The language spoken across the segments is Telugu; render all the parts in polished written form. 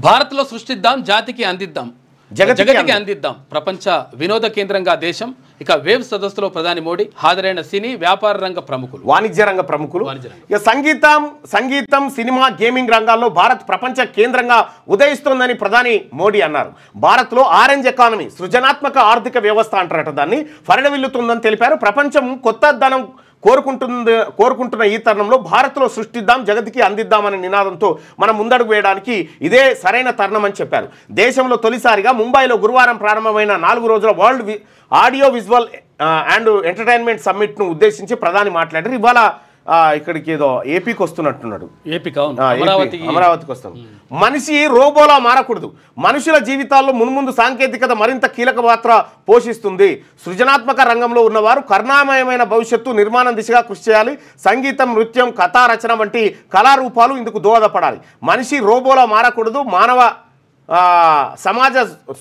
భారత్లో సృష్టిద్దాం, జాతికి అందిద్దాం, జగతికి అందిద్దాం. ప్రపంచ వినోద కేంద్రంగా దేశం. ఇక వేవ్ సదస్సులో ప్రధాని మోడీ, హాజరైన సినీ వ్యాపార రంగ ప్రముఖులు, వాణిజ్య రంగ ప్రముఖులు. ఇక సంగీతం, సినిమా, గేమింగ్ రంగాల్లో భారత్ ప్రపంచ కేంద్రంగా ఉదయిస్తోందని ప్రధాని మోడీ అన్నారు. భారత్లో ఆరెంజ్ ఎకానమీ, సృజనాత్మక ఆర్థిక వ్యవస్థ అంటారట, దాన్ని ఫరడవిల్లుతుందని తెలిపారు. ప్రపంచం కొత్త ధనం కోరుకుంటున్న ఈ తరుణంలో భారత్లో సృష్టిద్దాం, జగతికి అందిద్దామనే నినాదంతో మనం ముందడుగు వేయడానికి ఇదే సరైన తరుణం అని చెప్పారు. దేశంలో తొలిసారిగా ముంబైలో గురువారం ప్రారంభమైన 4 రోజుల world audio visual and entertainment సమ్మిట్ను ఉద్దేశించి ప్రధాని మాట్లాడారు. ఇవాళ ఇక్కడికి ఏదో ఏపీకి వస్తున్నట్టున్నాడు. అమరావతికి వస్తాం. మనిషి రోబోలా మారకూడదు. మనుషుల జీవితాల్లో మున్ముందు సాంకేతికత మరింత కీలక పాత్ర పోషిస్తుంది. సృజనాత్మక రంగంలో ఉన్నవారు కరుణామయమైన భవిష్యత్తు నిర్మాణం దిశగా కృషి చేయాలి. సంగీతం, నృత్యం, కథా రచన వంటి కళారూపాలు ఇందుకు దోహదపడాలి. మనిషి రోబోలా మారకూడదు. మానవ సమాజ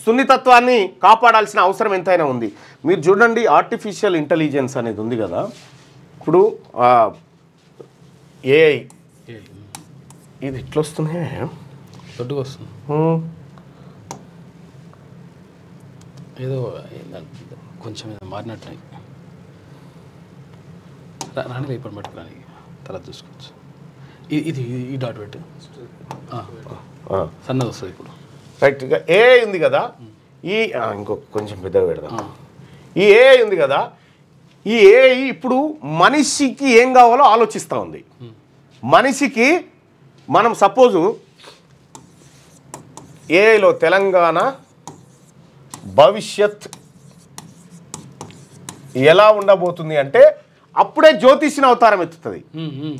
సున్నితత్వాన్ని కాపాడాల్సిన అవసరం ఎంతైనా ఉంది. మీరు చూడండి, ఆర్టిఫిషియల్ ఇంటెలిజెన్స్ అనేది ఉంది కదా. ఇప్పుడు ఏఐ ఇది ఎట్లా వస్తుంది? దొడ్డుగా వస్తుంది. ఏదో కొంచెం ఏదో మారినట్టు రాని ఇప్పుడు పట్టుకురానికి తర్వాత చూసుకోవచ్చు. ఇది ఈ డాట్ పెట్టి సన్నది వస్తుంది ఇప్పుడు. రైట్. ఇక ఏఐ ఉంది కదా, ఈ ఇంకొక కొంచెం పెద్దగా పెడదాం. ఈ ఏఐ ఉంది కదా, ఈ ఏఐ ఇప్పుడు మనిషికి ఏం కావాలో ఆలోచిస్తూ ఉంది. మనిషికి మనం సపోజు ఏఐలో తెలంగాణ భవిష్యత్ ఎలా ఉండబోతుంది అంటే అప్పుడే జ్యోతిష్ని అవతారం ఎత్తుతుంది.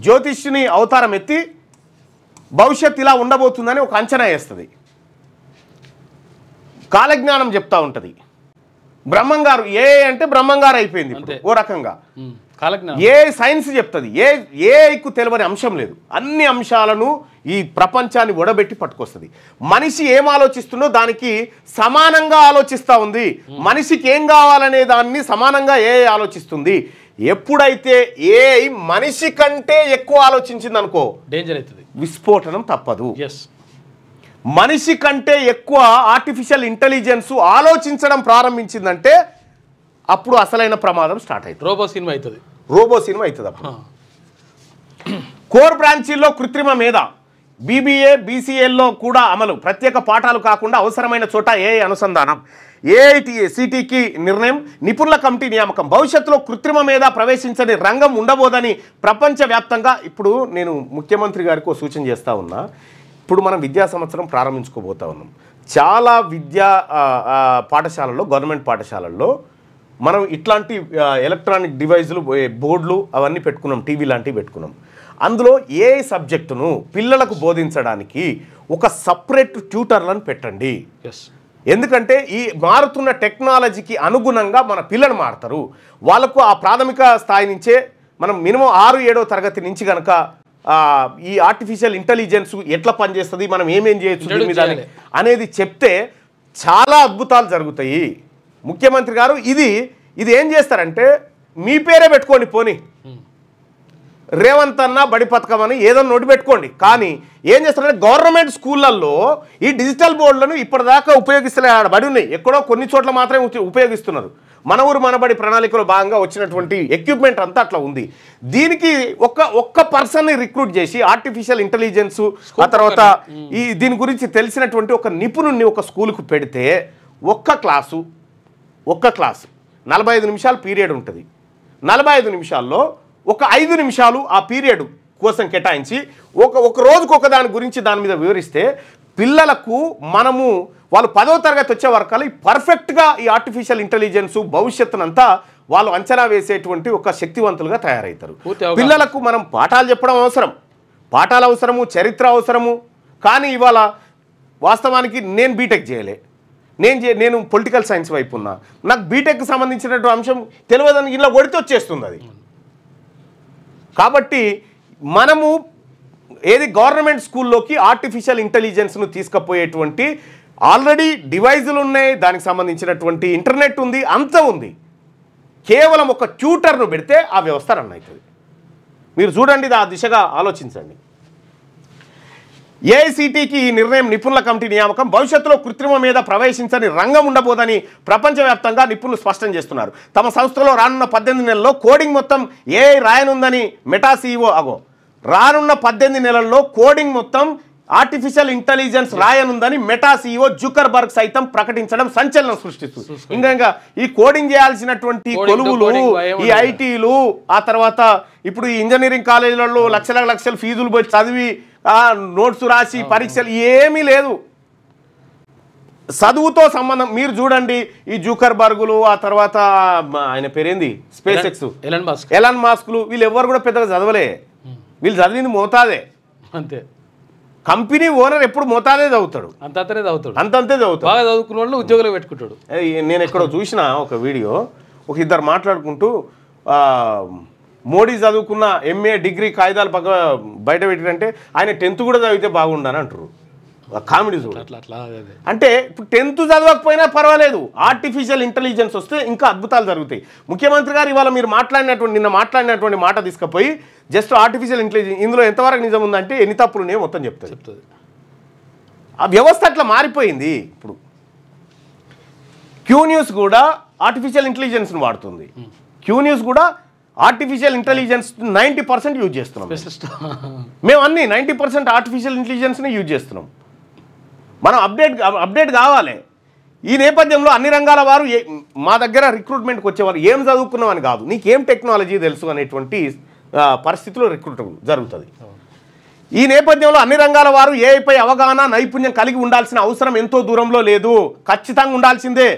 జ్యోతిష్ని అవతారం ఎత్తి భవిష్యత్ ఇలా ఉండబోతుందని ఒక అంచనా వేస్తుంది. కాలజ్ఞానం చెప్తా ఉంటుంది. బ్రహ్మంగారు ఏ అంటే బ్రహ్మంగారు అయిపోయింది ఓ రకంగా. ఏ సైన్స్ చెప్తుంది. ఏకు తెలియని అంశం లేదు. అన్ని అంశాలను ఈ ప్రపంచాన్ని ఒడబెట్టి పట్టుకొస్తుంది. మనిషి ఏం ఆలోచిస్తుందో దానికి సమానంగా ఆలోచిస్తూ ఉంది. మనిషికి ఏం కావాలనే దాన్ని సమానంగా ఏ ఆలోచిస్తుంది. ఎప్పుడైతే ఏ మనిషి కంటే ఎక్కువ ఆలోచించింది అనుకో, డేంజర్ అవుతుంది, విస్ఫోటనం తప్పదు. మనిషి కంటే ఎక్కువ ఆర్టిఫిషియల్ ఇంటెలిజెన్స్ ఆలోచించడం ప్రారంభించిందంటే అప్పుడు అసలైన ప్రమాదం స్టార్ట్ అవుతుంది. రోబో సినిమా అవుతుంది. అప్పుడు కోర్ బ్రాంచీల్లో కృత్రిమ మేధ, బీబీఏ, బీసీఏల్లో కూడా అమలు. ప్రత్యేక పాఠాలు కాకుండా అవసరమైన చోట ఏఐ అనుసంధానం. ఏఐసిటికి నిర్ణయం, నిపుణుల కమిటీ నియామకం. భవిష్యత్తులో కృత్రిమ మేధ ప్రవేశించని రంగం ఉండబోదని ప్రపంచవ్యాప్తంగా. ఇప్పుడు నేను ముఖ్యమంత్రి గారికి ఒక సూచన చేస్తూ ఉన్నా. ఇప్పుడు మనం విద్యా సంవత్సరం ప్రారంభించుకోబోతా ఉన్నాం. చాలా విద్యా పాఠశాలల్లో, గవర్నమెంట్ పాఠశాలల్లో మనం ఇట్లాంటి ఎలక్ట్రానిక్ డివైజులు, బోర్డులు అవన్నీ పెట్టుకున్నాం, టీవీ లాంటివి పెట్టుకున్నాం. అందులో ఏ సబ్జెక్టును పిల్లలకు బోధించడానికి ఒక సపరేట్ ట్యూటర్లను పెట్టండి. ఎందుకంటే ఈ మారుతున్న టెక్నాలజీకి అనుగుణంగా మన పిల్లలు మారుతారు. వాళ్ళకు ఆ ప్రాథమిక స్థాయి నుంచే మనం మినిమం 6-7వ తరగతి నుంచి కనుక ఈ ఆర్టిఫిషియల్ ఇంటెలిజెన్స్ ఎట్లా పనిచేస్తుంది, మనం ఏమేం చేయొచ్చు మీద అనేది చెప్తే చాలా అద్భుతాలు జరుగుతాయి. ముఖ్యమంత్రి గారు ఇది ఏం చేస్తారంటే, మీ పేరే పెట్టుకోండి, పోనీ రేవంత్ అన్న బడి పథకం అని ఏదో నోటి పెట్టుకోండి. కానీ ఏం చేస్తారంటే గవర్నమెంట్ స్కూళ్ళల్లో ఈ డిజిటల్ బోర్డులను ఇప్పటిదాకా ఉపయోగిస్తలే. బడి ఉన్నాయి, ఎక్కడో కొన్ని చోట్ల మాత్రమే ఉపయోగిస్తున్నారు. మన ఊరు మనబడి ప్రణాళికలో భాగంగా వచ్చినటువంటి ఎక్విప్మెంట్ అంతా అట్లా ఉంది. దీనికి ఒక్క పర్సన్ని రిక్రూట్ చేసి ఆర్టిఫిషియల్ ఇంటెలిజెన్స్, ఆ తర్వాత దీని గురించి తెలిసినటువంటి ఒక నిపుణుడిని ఒక స్కూల్కు పెడితే ఒక్క క్లాసు 45 నిమిషాలు పీరియడ్ ఉంటుంది. 45 నిమిషాల్లో ఒక 5 నిమిషాలు ఆ పీరియడ్ కోసం కేటాయించి ఒక రోజుకు ఒక దాని గురించి దాని మీద వివరిస్తే పిల్లలకు వాళ్ళు 10వ తరగతి వచ్చే వరకు పర్ఫెక్ట్గా ఈ ఆర్టిఫిషియల్ ఇంటెలిజెన్స్ భవిష్యత్తునంతా వాళ్ళు అంచనా వేసేటువంటి ఒక శక్తివంతులుగా తయారవుతారు. పిల్లలకు మనం పాఠాలు చెప్పడం అవసరం, పాఠాలు అవసరము, చరిత్ర అవసరము. కానీ ఇవాళ వాస్తవానికి నేను బీటెక్ చేయలే, నేను పొలిటికల్ సైన్స్ వైపు ఉన్నా. నాకు బీటెక్కి సంబంధించినటువంటి అంశం తెలియదని ఇలా కొడితే వచ్చేస్తుంది అది. కాబట్టి మనము గవర్నమెంట్ స్కూల్లోకి ఆర్టిఫిషియల్ ఇంటెలిజెన్స్ను తీసుకుపోయేటువంటి ఆల్రెడీ డివైజులు ఉన్నాయి, దానికి సంబంధించినటువంటి ఇంటర్నెట్ ఉంది, అంతా ఉంది. కేవలం ఒక ట్యూటర్ను పెడితే ఆ వ్యవస్థ రన్ అవుతుంది. మీరు చూడండి, ఆ దిశగా ఆలోచించండి. ఏఐసిటికి ఈ నిర్ణయం నిపుణుల కమిటీ నియామకం భవిష్యత్తులో కృత్రిమ మీద ప్రవేశించని రంగం ఉండబోదని ప్రపంచవ్యాప్తంగా నిపుణులు స్పష్టం చేస్తున్నారు. తమ సంస్థలో రానున్న 18 నెలల్లో కోడింగ్ మొత్తం ఏఐ రాయనుందని మెటా CEO రానున్న 18 నెలల్లో కోడింగ్ మొత్తం ఆర్టిఫిషియల్ ఇంటెలిజెన్స్ రాయనుందని మెటా CEO జుకర్బర్గ్ సైతం ప్రకటించడం సంచలనం సృష్టిస్తుంది. ఇంకా ఈ కోడింగ్ చేయాల్సినటువంటి కొలువులు, ఈ ఐటీలు, ఆ తర్వాత ఇప్పుడు ఈ ఇంజనీరింగ్ కాలేజీలలో లక్షల ఫీజులు పోయి చదివి నోట్స్ రాసి పరీక్షలు ఏమీ లేదు. చదువుతో సంబంధం మీరు చూడండి. ఈ జూకర్బర్గులు, ఆ తర్వాత ఆయన పేరేంది స్పేస్ ఎక్స్ ఎలాన్ మాస్క్లు, వీళ్ళు ఎవరు కూడా పెద్దగా చదవలే. వీళ్ళు చదివింది మోతాదే అంతే. కంపెనీ ఓనర్ ఎప్పుడు మోతాదే చదువుతాడు, అంతే చదువుతాడు. బాగా చదువుకున్న వాళ్ళు ఉద్యోగులు పెట్టుకుంటాడు. నేను ఎక్కడో చూసిన ఒక వీడియో, ఒక ఇద్దరు మాట్లాడుకుంటూ మోడీ చదువుకున్న MA డిగ్రీ కాగితాలు పక్క బయట పెట్టినంటే ఆయన 10th కూడా చదివితే బాగుండని అంటారు. కామెడీ చూడు. అంటే ఇప్పుడు 10th చదవకపోయినా పర్వాలేదు, ఆర్టిఫిషియల్ ఇంటెలిజెన్స్ వస్తే ఇంకా అద్భుతాలు జరుగుతాయి. ముఖ్యమంత్రి గారు ఇవాళ మీరు నిన్న మాట్లాడినటువంటి మాట తీసుకుపోయి జస్ట్ ఆర్టిఫిషియల్ ఇంటెలిజెన్స్ ఇందులో ఎంతవరకు నిజం ఉందంటే ఎన్ని తప్పులు ఉన్నాయో మొత్తం చెప్తుంది. ఆ వ్యవస్థ అట్లా మారిపోయింది. ఇప్పుడు క్యూ న్యూస్ కూడా ఆర్టిఫిషియల్ ఇంటెలిజెన్స్ని వాడుతుంది. క్యూ న్యూస్ కూడా ఆర్టిఫిషియల్ ఇంటెలిజెన్స్ 90% యూజ్ చేస్తున్నాం మేము. అన్నీ 90% ఆర్టిఫిషియల్ ఇంటెలిజెన్స్ని యూజ్ చేస్తున్నాం. మనం అప్డేట్ కావాలి. ఈ నేపథ్యంలో అన్ని రంగాల వారు మా దగ్గర రిక్రూట్మెంట్కి వచ్చేవారు ఏం చదువుకున్నామని కాదు, నీకేం టెక్నాలజీ తెలుసు అనేటువంటి పరిస్థితిలో రిక్రూట్మెంట్ జరుగుతుంది. ఈ నేపథ్యంలో అన్ని రంగాల వారు ఏఐపై అవగాహన, నైపుణ్యం కలిగి ఉండాల్సిన అవసరం ఎంతో దూరంలో లేదు, ఖచ్చితంగా ఉండాల్సిందే.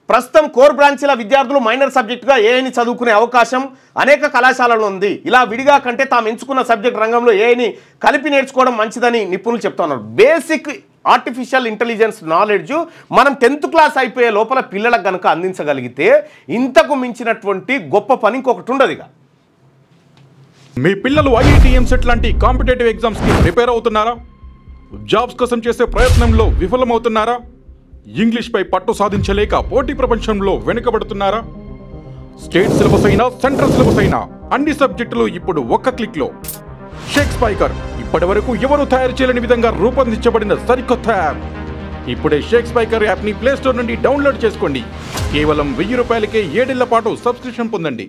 ప్రస్తుతం కోర్ బ్రాంచీల విద్యార్థులు మైనర్ సబ్జెక్టుగా ఏఐని చదువుకునే అవకాశం అనేక కళాశాలలో ఉంది. ఇలా విడిగా కంటే తాము ఎంచుకున్న సబ్జెక్ట్ రంగంలో ఏఐని కలిపి నేర్చుకోవడం మంచిదని నిపుణులు చెప్తున్నారు. బేసిక్ ఆర్టిఫిషియల్ ఇంటెలిజెన్స్ నాలెడ్జ్ మనం 10th క్లాస్ అయిపోయే లోపల పిల్లలకు కనుక అందించగలిగితే ఇంతకు మించినటువంటి గొప్ప పని ఇంకొకటి ఉండదు. ఇక మీ పిల్లలు ఐఐటి ఎంసెట్ లాంటి కాంపిటేటివ్ ఎగ్జామ్స్కి ప్రిపేర్ అవుతున్నారా? జాబ్స్ కోసం చేసే ప్రయత్నంలో విఫలమవుతున్నారా? ఇంగ్లీష్పై పట్టు సాధించలేక పోటీ ప్రపంచంలో వెనుకబడుతున్నారా? స్టేట్ సిలబస్ అయినా సెంట్రల్ సిలబస్ అయినా అన్ని సబ్జెక్టులు ఇప్పుడు ఒక్క క్లిక్లో. షేక్ స్పైకర్ ఇప్పటి వరకు ఎవరు తయారు చేయలేని విధంగా రూపొందించబడిన సరికొత్త యాప్. ఇప్పుడే షేక్ స్పైకర్ యాప్ని ప్లేస్టోర్ నుండి డౌన్లోడ్ చేసుకోండి. కేవలం 1000 రూపాయలకే 7 ఏళ్ల పాటు సబ్స్క్రిప్షన్ పొందండి.